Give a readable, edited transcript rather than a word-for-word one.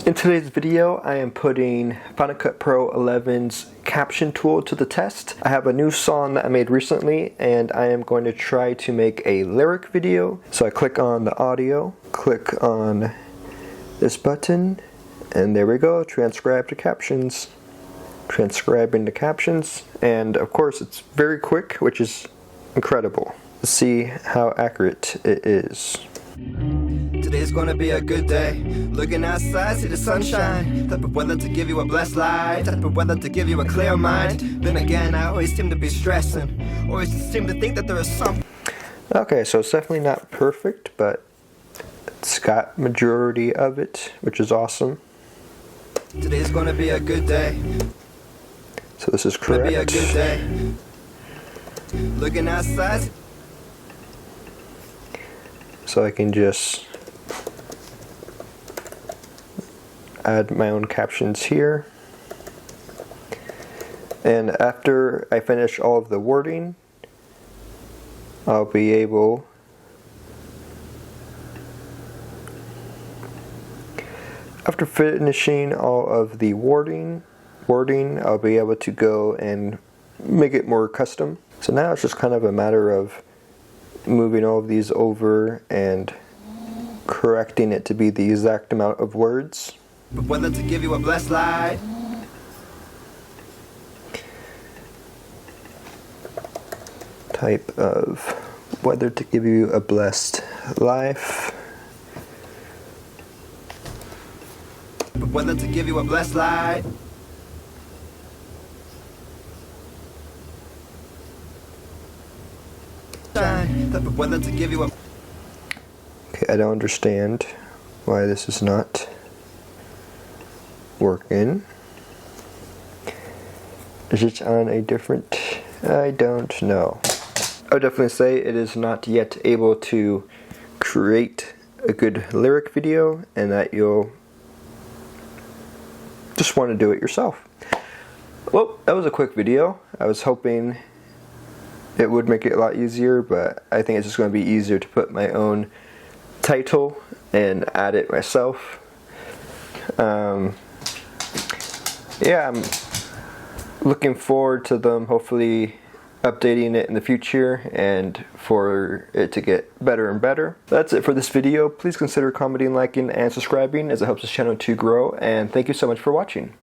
In today's video, I am putting Final Cut Pro 11's caption tool to the test. I have a new song that I made recently, and I am going to try to make a lyric video. So I click on the audio, click on this button, and there we go, transcribe to captions. Transcribing the captions, and of course it's very quick, which is incredible. Let's see how accurate it is. Today's gonna be a good day. Looking outside, see the sunshine. Type of weather to give you a blessed life. Type of weather to give you a clear mind. Then again, I always seem to be stressing. Always seem to think that there is something. Okay, so it's definitely not perfect, but it's got majority of it, which is awesome. Today's gonna be a good day. So this is correct. Gonna be a good day. Looking outside. So I can just add my own captions here. And after I finish all of the wording, I'll be able after finishing all of the wording, I'll be able to go and make it more custom. So now it's just kind of a matter of moving all of these over and correcting it to be the exact amount of words. But whether to give you a blessed life. Type of whether to give you a blessed life. But whether to give you a blessed life. But whether to give you a. Okay, I don't understand why this is not working. Is it on a different? I don't know. I would definitely say it is not yet able to create a good lyric video, and that you'll just want to do it yourself. Well, that was a quick video. I was hoping it would make it a lot easier, but I think it's just going to be easier to put my own title and add it myself. Yeah, I'm looking forward to them hopefully updating it in the future and for it to get better and better. That's it for this video. Please consider commenting, liking, and subscribing, as it helps this channel to grow, and thank you so much for watching.